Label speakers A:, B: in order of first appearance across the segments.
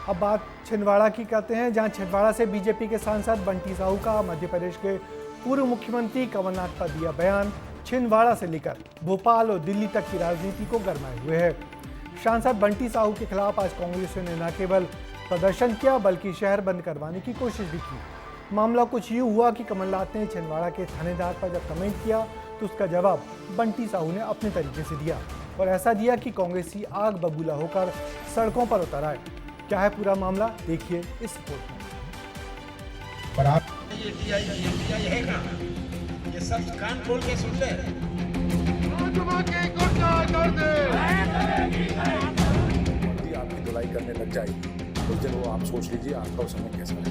A: अब बात छिंदवाड़ा की करते हैं, जहां छिंदवाड़ा से बीजेपी के सांसद बंटी साहू का मध्य प्रदेश के पूर्व मुख्यमंत्री कमलनाथ पर दिया बयान छिंदवाड़ा से लेकर भोपाल और दिल्ली तक की राजनीति को गरमाए हुए है। सांसद बंटी साहू के खिलाफ आज कांग्रेस ने न केवल प्रदर्शन किया बल्कि शहर बंद करवाने की कोशिश भी की। मामला कुछ यूं हुआ कि कमलनाथ ने छिंदवाड़ा के थानेदार पर जब कमेंट किया तो उसका जवाब बंटी साहू ने अपने तरीके से दिया और ऐसा दिया कि कांग्रेसी आग बबूला होकर सड़कों पर उतर आए। क्या है पूरा मामला, देखिए इस रिपोर्ट में।
B: पर आप ये टीआई है कहाँ? ये सब कान खोल के सुन ले।
C: आपकी धुलाई करने लग जाएगी उस दिन वो आप सोच लीजिए आपका उस समय कैसा है।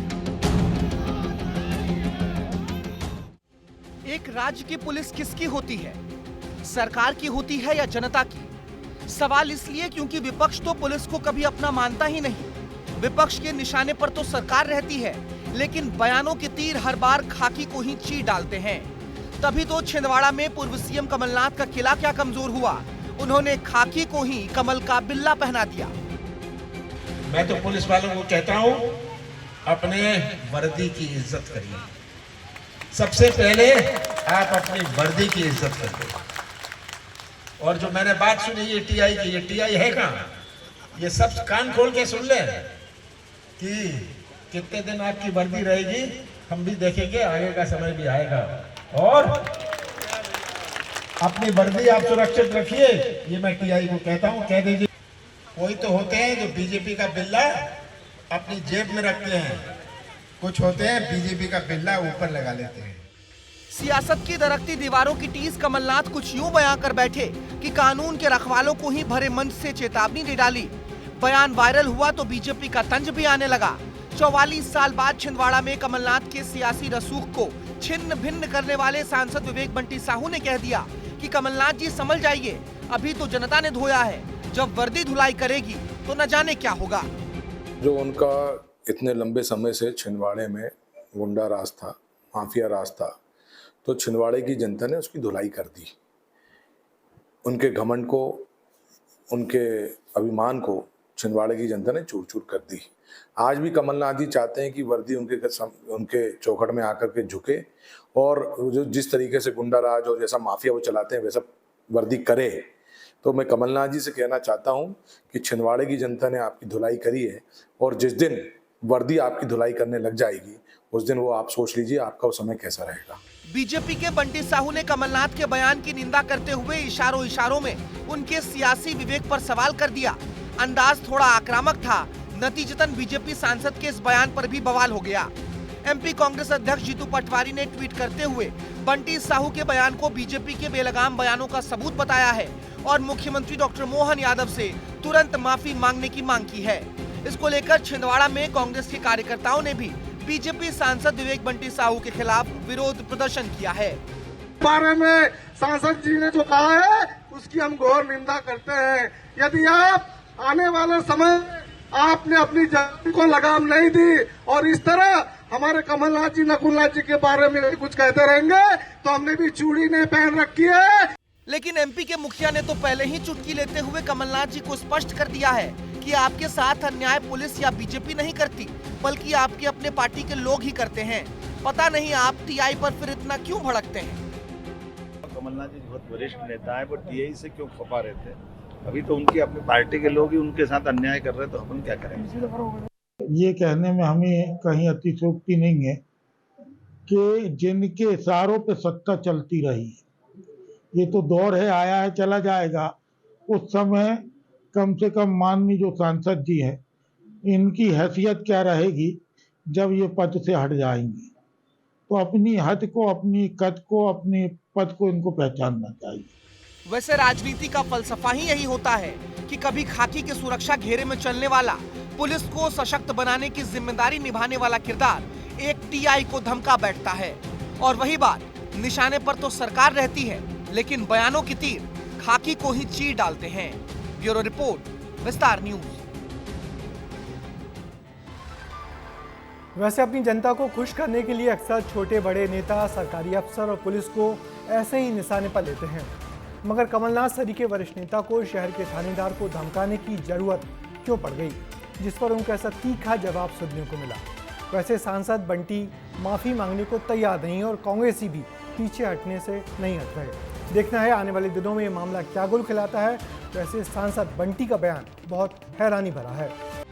D: एक राज्य की पुलिस किसकी होती है, सरकार की होती है या जनता की? सवाल इसलिए क्योंकि विपक्ष तो पुलिस को कभी अपना मानता ही नहीं। विपक्ष के निशाने पर तो सरकार रहती है, लेकिन बयानों के तीर हर बार खाकी को ही चीर डालते हैं। तभी तो छिंदवाड़ा में पूर्व सीएम कमलनाथ का किला क्या कमजोर हुआ, उन्होंने खाकी को ही कमल का बिल्ला पहना दिया।
B: मैं तो पुलिस वालों को कहता हूँ, अपने वर्दी की इज्जत करिए। सबसे पहले आप अपनी वर्दी की इज्जत करिए। और जो मैंने बात सुनी ये टीआई की, ये टीआई है कहाँ? ये सब कान खोल के सुन ले कि कितने दिन आपकी वर्दी रहेगी, हम भी देखेंगे, आगे का समय भी आएगा। और अपनी वर्दी आप सुरक्षित रखिए, ये मैं टीआई को कहता हूँ, कह दीजिए। कोई तो होते हैं जो बीजेपी का बिल्ला अपनी जेब में रखते हैं, कुछ होते हैं बीजेपी का बिल्ला ऊपर लगा लेते हैं।
D: सियासत की दरकती दीवारों की टीस कमलनाथ कुछ यूं बयां कर बैठे कि कानून के रखवालों को ही भरे मंच से चेतावनी दे डाली। बयान वायरल हुआ तो बीजेपी का तंज भी आने लगा। 44 साल बाद छिंदवाड़ा में कमलनाथ के सियासी रसूख को छिन्न भिन्न करने वाले सांसद विवेक बंटी साहू ने कह दिया कि कमलनाथ जी समझ जाइए, अभी तो जनता ने धोया है, जब वर्दी धुलाई करेगी तो न जाने क्या होगा।
C: जो उनका इतने लंबे समय से छिंदवाड़े में गुंडा राज था, माफिया राज था, तो छिंदवाड़े की जनता ने उसकी धुलाई कर दी। उनके घमंड को, उनके अभिमान को छिंदवाड़े की जनता ने चूर चूर कर दी। आज भी कमलनाथ जी चाहते हैं कि वर्दी उनके चौखट में आकर के झुके और जो जिस तरीके से गुंडा राज और जैसा माफिया वो चलाते हैं वैसा वर्दी करे। तो मैं कमलनाथ जी से कहना चाहता हूं कि छिंदवाड़े की जनता ने आपकी धुलाई करी है और जिस दिन वर्दी आपकी धुलाई करने लग जाएगी उस दिन वो आप सोच लीजिए आपका वो समय कैसा रहेगा।
D: बीजेपी के बंटी साहू ने कमलनाथ के बयान की निंदा करते हुए इशारों में उनके सियासी विवेक पर सवाल कर दिया। अंदाज थोड़ा आक्रामक था, नतीजतन बीजेपी सांसद के इस बयान पर भी बवाल हो गया। एमपी कांग्रेस अध्यक्ष जीतू पटवारी ने ट्वीट करते हुए बंटी साहू के बयान को बीजेपी के बेलगाम बयानों का सबूत बताया है और मुख्यमंत्री डॉक्टर मोहन यादव से तुरंत माफी मांगने की मांग की है। इसको लेकर छिंदवाड़ा में कांग्रेस के कार्यकर्ताओं ने भी बीजेपी सांसद विवेक बंटी साहू के खिलाफ विरोध प्रदर्शन किया है।
E: बारे में सांसद जी ने जो कहा है उसकी हम घोर निंदा करते हैं। यदि आप आने वाले समय आपने अपनी जाति को लगाम नहीं दी और इस तरह हमारे कमलनाथ जी, नकुलनाथ जी के बारे में कुछ कहते रहेंगे तो हमने भी चूड़ी नहीं पहन रखी है।
D: लेकिन एमपी के मुखिया ने तो पहले ही चुटकी लेते हुए कमलनाथ जी को स्पष्ट कर दिया है कि आपके साथ अन्याय पुलिस या बीजेपी नहीं करती, बल्कि आपके अपने पार्टी के लोग ही करते हैं। पता नहीं आप टीआई पर फिर इतना क्यों भड़कते हैं?
F: कमलनाथ जी बहुत वरिष्ठ नेता है, वो टीआई से क्यों खपा रहते हैं? अभी तो उनकी अपनी पार्टी के लोग ही उनके साथ अन्याय कर रहे हैं, तो अपन क्या करेंगे?
G: ये कहने में हमें कहीं अतिशयोक्ति नहीं है कि जिनके इशारों पे सत्ता चलती रही, ये तो दौर है, आया है, चला जाएगा। उस समय कम से कम माननीय जो सांसद जी हैं, इनकी हैसियत क्या रहेगी जब ये पद से हट जाएंगे। तो अपनी हद को, अपनी कद को, अपने पद को इनको पहचानना चाहिए।
D: वैसे राजनीति का फलसफा ही यही होता है कि कभी खाकी के सुरक्षा घेरे में चलने वाला, पुलिस को सशक्त बनाने की जिम्मेदारी निभाने वाला किरदार एक टीआई को धमका बैठता है। और वही बात, निशाने पर तो सरकार रहती है, लेकिन बयानों की तीर खाकी को ही चीर डालते हैं। ब्यूरो रिपोर्ट, विस्तार न्यूज।
A: वैसे अपनी जनता को खुश करने के लिए अक्सर छोटे बड़े नेता, सरकारी अफसर और पुलिस को ऐसे ही निशाने पर लेते हैं, मगर कमलनाथ सरी के वरिष्ठ नेता को शहर के थानेदार को धमकाने की जरूरत क्यों पड़ गई? जिस पर उनका ऐसा तीखा जवाब सुनने को मिला। वैसे सांसद बंटी माफी मांगने को तैयार नहीं और कांग्रेसी भी पीछे हटने से नहीं हट रहे। देखना है आने वाले दिनों में ये मामला क्या गुल खिलाता है। वैसे सांसद बंटी का बयान बहुत हैरानी भरा है।